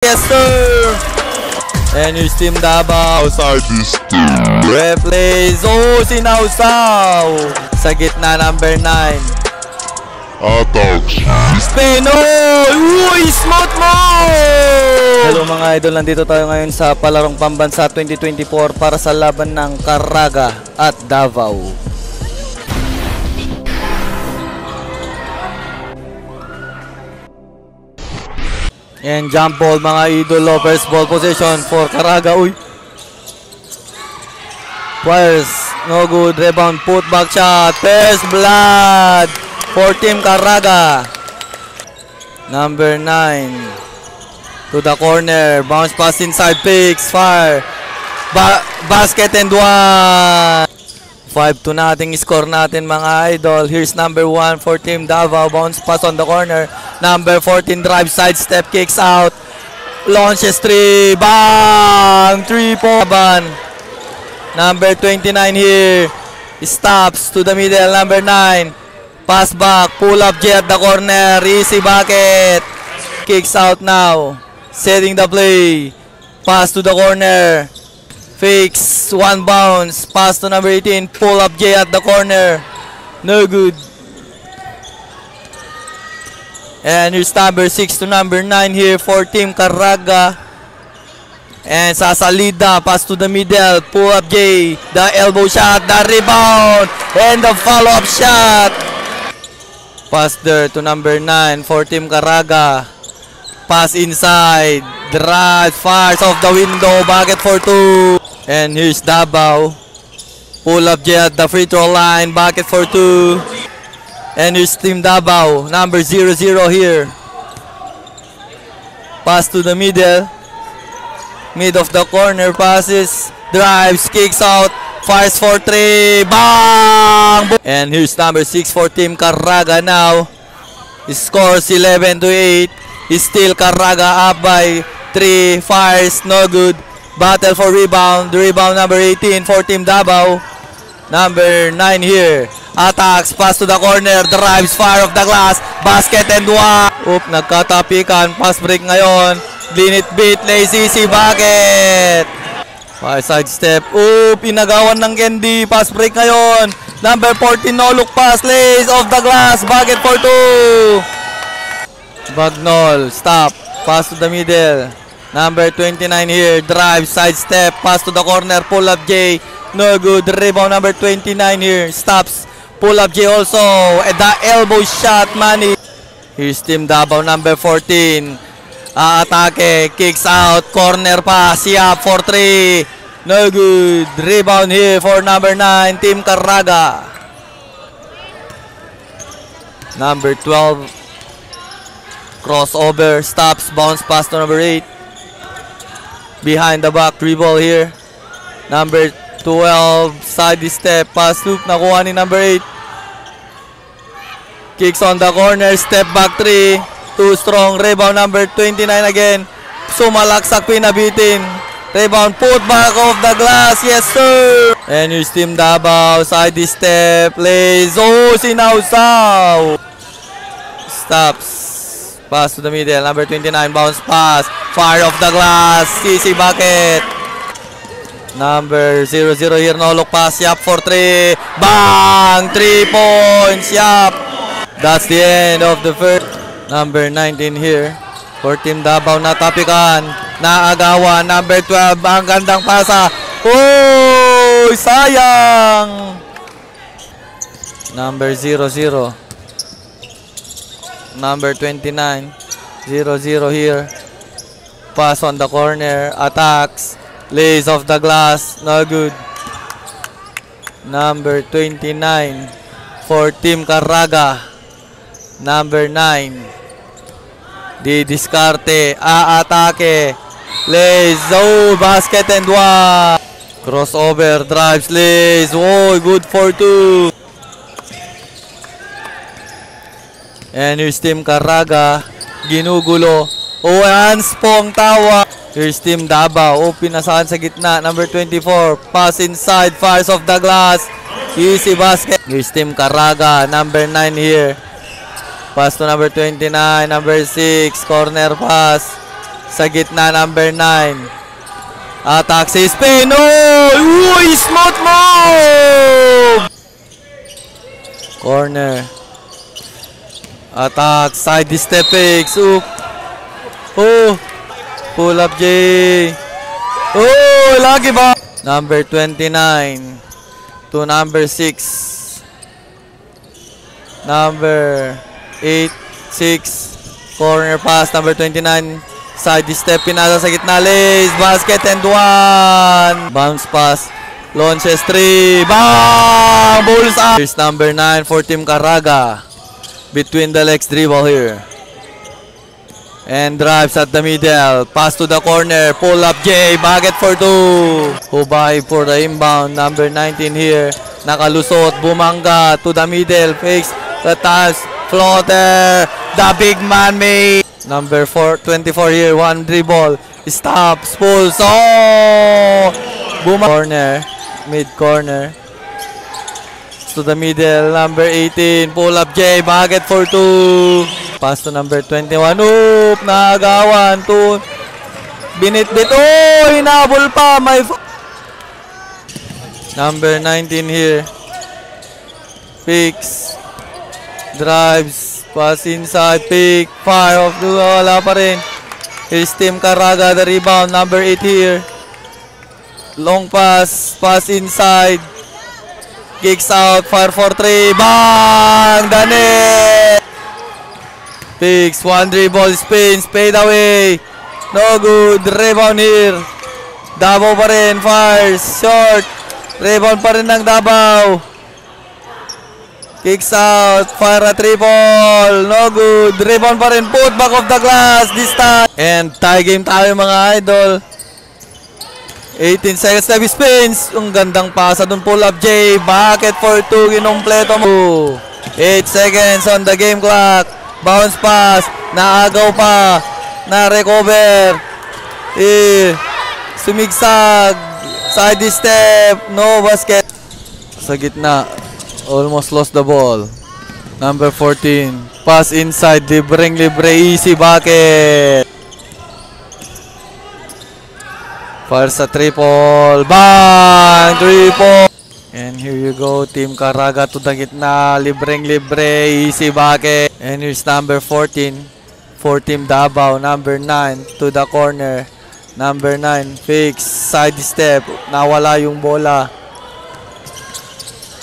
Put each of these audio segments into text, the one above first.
Yes, sir! And here's Team Davao. Outside this Replays. Oh, sinausaw! Sa gitna, number 9. attacks. Penoy! Uy, smooth mo! Hello mga idol, nandito tayo ngayon sa Palarong Pambansa 2024 para sa laban ng Caraga at Davao. And jump ball mga idol, first ball position for Caraga. Uy! Fires, no good, rebound, put back shot, first blood for Team Caraga. Number 9 to the corner, bounce pass inside, picks, fire, basket and 1. 5-0 score natin mga idol. Here's number 1 for Team Davao, bounce pass on the corner. Number 14 drive, side step, kicks out, launches 3, bang, 3-point. Number 29 here, stops to the middle, number 9, pass back, pull up J at the corner, easy bucket, kicks out now, setting the play, pass to the corner, fakes, 1 bounce, pass to number 18, pull up J at the corner, no good. And here's number 6 to number 9 here for Team Caraga. And Sasalida, pass to the middle, pull up J, the elbow shot, the rebound, and the follow-up shot. Pass there to number 9 for Team Caraga. Pass inside, drive, fires off the window, bucket for 2. And here's Davao. Pull up J at the free throw line, bucket for 2. And here's Team Davao, number 00 here. Pass to the middle. Mid of the corner, passes, drives, kicks out, fires for 3, bang! And here's number 6 for Team Caraga now. He scores 11-8. He's still Caraga up by 3, fires, no good. Battle for rebound, rebound number 18 for Team Davao. Number 9 here, attacks, pass to the corner, drives, fire off the glass, basket and 1. Oop, nagkatapikan, pass break ngayon. Linit beat, lazy si bucket. Fire side step. Oop, inagawan ng Candy. Pass break ngayon. Number 14, no look pass. Lays off the glass. Bucket for 2. Bagnol, stop. Pass to the middle. Number 29 here. Drive, side step. Pass to the corner. Pull up J. No good. Rebound number 29 here. Stops. Pull up J also. And the elbow shot, Manny. Here's Team Davao, number 14. Atake, kicks out, corner pass, Siap for 3, no good. Rebound here for number 9, Team Caraga. Number 12, crossover, stops, bounce pass to number 8. Behind the back, dribble here. Number 12, side step, pass loop, nakuha ni number 8. Kicks on the corner, step back 3. Too strong, rebound number 29 again. Sumalaksak, pinabitin. Rebound, put back off the glass. Yes, sir. And here's Team Davao. Side step, plays. Oh, sinausaw. Stops. Pass to the middle. Number 29, bounce pass. Fire off the glass. CC bucket. Number 00 here, no look pass. Yap for 3. Bang! 3 points. Yap. That's the end of the first. Number 19 here for Team Davao, natapikan, naagawan. Number 12, ang gandang pasa. Oh, sayang. Number 00. Number 29, 00 here. Pass on the corner, attacks, lays off the glass, no good. Number 29 for Team Caraga. Number 9. Di diskarte, atake, lays, oh, basket and 1. Crossover, drives, lays, oh, good for 2. And here's Team Caraga, ginugulo, oh, hands pong tawa. Here's Team Davao, oh, pinasahan sa gitna, number 24, pass inside, fires off the glass, easy basket. Here's Team Caraga, number 9 here. Pass to number 29, number 6, corner pass. Sa gitna, number 9. Attack si Spain. Uy, smooth move! Corner. Attack, side step fix. Pull up J. Lagi ba? Number 29 to number 6. Number 8, 6. Corner pass, number 29. Side step, pinasa sa gitna, lace, basket, and 1. Bounce pass, launches 3. Bang! Bulls up! Here's number 9 for Team Caraga. Between the legs dribble here. And drives at the middle. Pass to the corner. Pull up J. Bucket for 2. Hubay for the inbound. Number 19 here. Nakalusot. Bumangga to the middle. Fakes the toss. Floater. The big man made. Number 24 here. One dribble. Stops. Pulls. Corner. Mid corner. To the middle. Number 18. Pull up J. Bucket for 2. Pass to number 21. Nakagawan. Binitbit. Hinabol pa. Number 19 here. Picks. Drives. Pass inside. Pick. Fire off. Wala pa rin. Here's Team Caraga. The rebound. Number 8 here. Long pass. Pass inside. Kicks out. Fire for 3. Bang! The net! Picks, one dribble, spins, fade away. No good. Rebound here. Davao pa rin. Fires. Short. Rebound pa rin ng Davao. Kicks out. Fire a triple. No good. Rebound pa rin. Put back of the glass this time. And tie game tayo mga idol. 18 seconds left. Spins. Ang gandang pasa dun. Pull up J. Bucket for 2. Ginompleto mo. 8 seconds on the game clock. Bounce pass, naagaw pa, na-recover, sumigsag, side step, no basket. Sa gitna, almost lost the ball. Number 14, pass inside, libre, easy bucket. Fire sa triple, bang, triple. And here you go, Team Caraga to the gitna, libre, easy bucket. And here's number 14 for Team Davao. Number 9 to the corner. Number 9, fix, side step, nawala yung bola.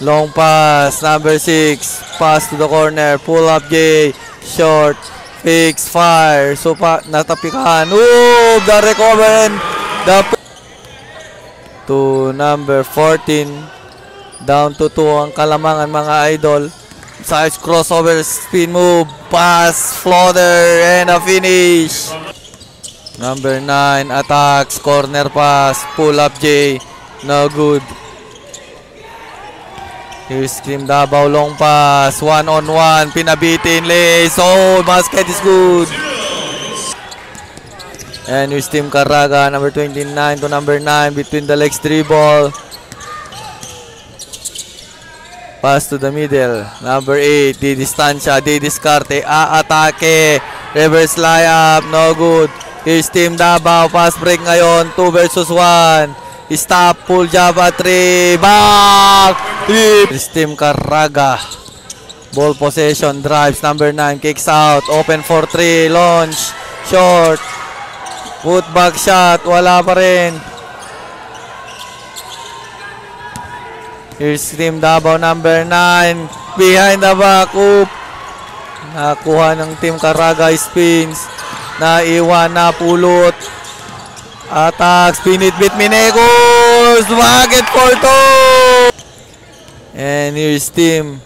Long pass, number 6, pass to the corner, pull up J, short, fix, fire. So natapikan. The recover and the to number 14. Down to 2 ang Kalamangan mga idol. Sides crossover, spin move, pass, floater, and a finish. Number 9, attacks, corner pass, pull up J, no good. Here's Team Davao, long pass, 1-on-1, pinabitin, lace, basket is good. And here's Team Caraga, number 29 to number 9, between the legs dribble. Pass to the middle. Number 8. Di distansya. Di diskarte. Atake. Reverse layup. No good. Here's Team Davao. Pass break ngayon. 2 versus 1. Stop. Pull Java 3. Back. Here's Team Caraga. Ball possession. Drives. Number 9. Kicks out. Open for 3. Launch. Short. Put back shot. Wala pa rin. Here's Team Davao, number 9. Behind the back. Nakuha ng Team Caraga. Spins. Naiwan na pulot. Attacks. Pinitbit Minegos. Bucket for 2. And here's Team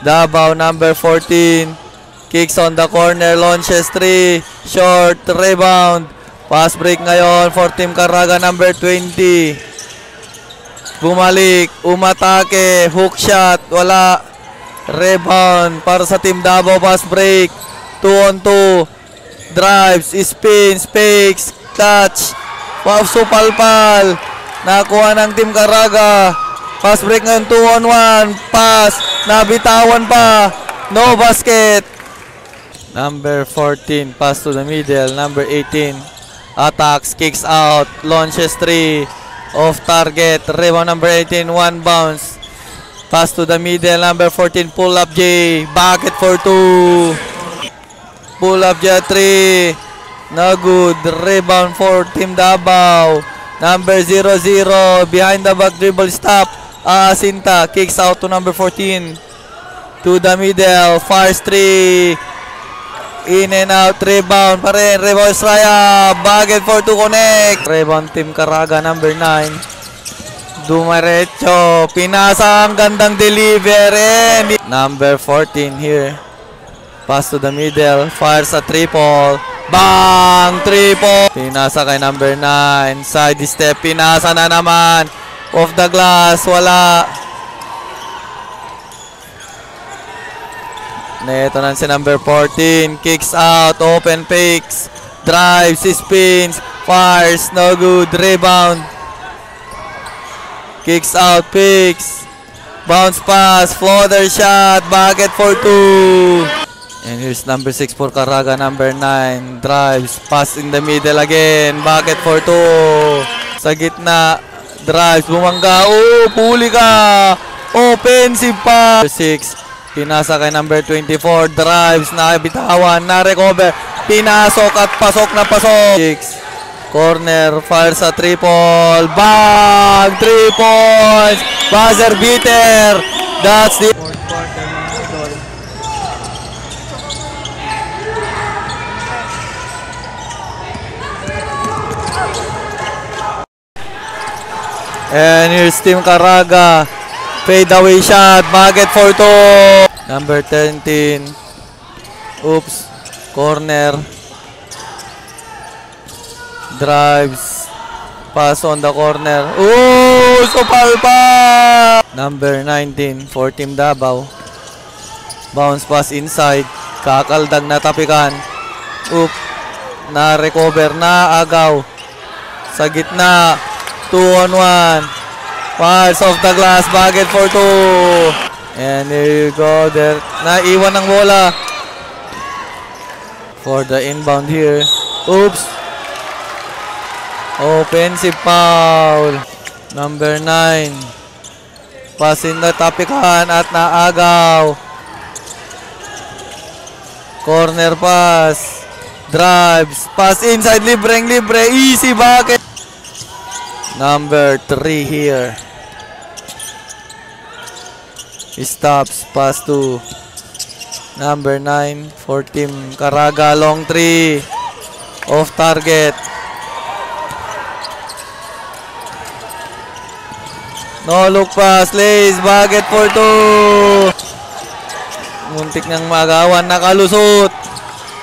Davao, number 14. Kicks on the corner. Launches 3. Short. Rebound. Pass break ngayon for Team Caraga, number 20. Bumalik, umatake, hook shot, wala. Rebound para sa Team Davao, pass break. 2-on-2. Drives, spins, fakes, touch. Wow, supalpal. Nakuha ng Team Caraga. Pass break ngayon, 2-on-1. Pass, nabitawan pa. No basket. Number 14, pass to the middle. Number 18. Attacks, kicks out, launches 3. Off target, rebound number 18, one bounce. Pass to the middle, number 14, pull up J. Bucket for 2. Pull up J 3. No good. Rebound for Team Davao. Number 00, behind the back dribble, stop. Sinta, kicks out to number 14. To the middle, fires 3. In and out, rebound pa rin. Rebound Estrella. Bucket for 2, connect. Rebound Team Caraga, number 9. Dumaretso. Pinasa, ang gandang delivery. Number 14 here. Pass to the middle. Fires a triple. Bang! Triple. Pinasa kay number 9. Side step. Pinasa na naman. Off the glass. Wala. Neto na si number 14. Kicks out. Open fakes. Drives. Spins. Fires. No good. Rebound. Kicks out. Picks. Bounce pass. Floater shot. Bucket for 2. And here's number 6 for Caraga. Number 9. Drives. Pass in the middle again. Bucket for 2. Sa gitna. Drives. Bumangga. Oh, puli ka. Offensive pa. 6. Pinasa kay number 24. Drives. Nabitawan. Na-recover. Pinasok at pasok na pasok. 6. Corner. Fires sa triple. Bang! 3 points. Buzzer beater. That's the fourth quarter, mga idol. And here's Team Caraga. Fade away shot. Bucket for 2. Number 13. Oops. Corner. Drives. Pass on the corner. Ooh! Sopal pa! Number 19 for Team Davao. Bounce pass inside. Kakaldag na tapikan. Oop. Na-recover. Na-agaw. Sa gitna. 2-on-1. Fires off the glass. Bucket for 2. And here you go. There. Naiwan ng bola. For the inbound here. Oops. Offensive foul. Number 9. Pass in the tapikan at naagaw. Corner pass. Drives. Pass inside. Libre. Easy bucket. Number 3 here. He stops. Pass to number 9 for Team Caraga. Long 3. Off target. No look pass. Lays. Bucket for 2. Muntik niyang magawan. Nakalusot.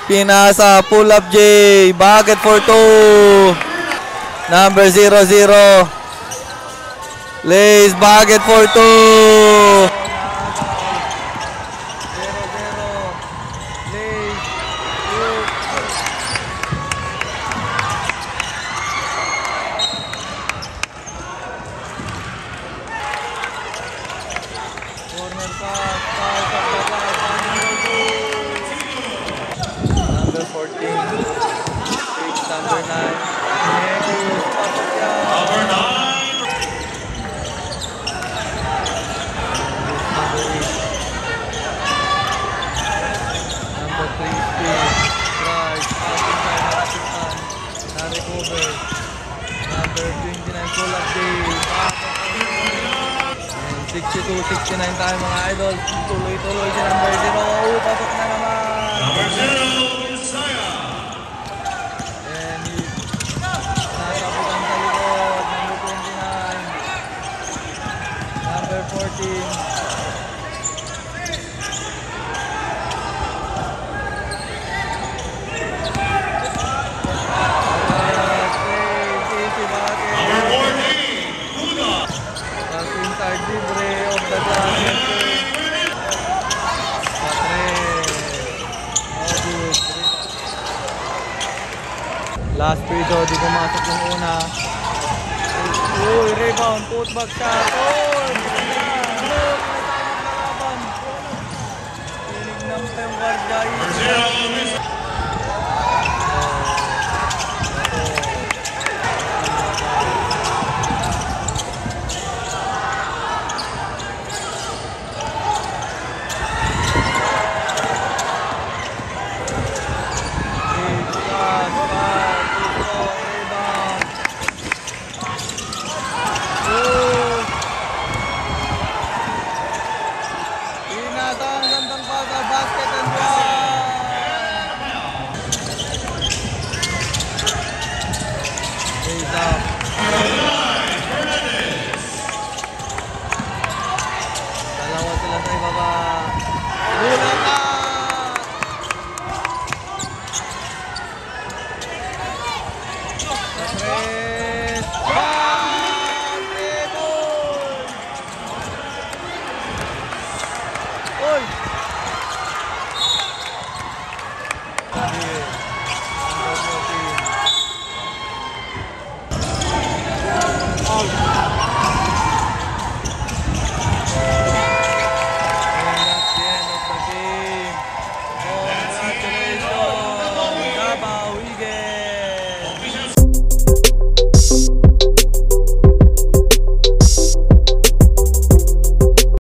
Pinasa. Pull up J. Bucket for 2. Number 00. Lays. Bucket for 2. 0-0. Lays. Corner pass. Number 14. Number 9. Number 29 pull up day. 62-69 tayo mga idol. Tuloy-tuloy si number 0. Patok na naman. Number 0, Isaiah. And nasabutan sa likod. Number 29. Number 14. Last video, di pumasok yung una. Uy, rebound, putback shot. Uy, tinig ng Pembarda. Raise up. Dalawa sila sa ibaba. Ulat na! Sa 3.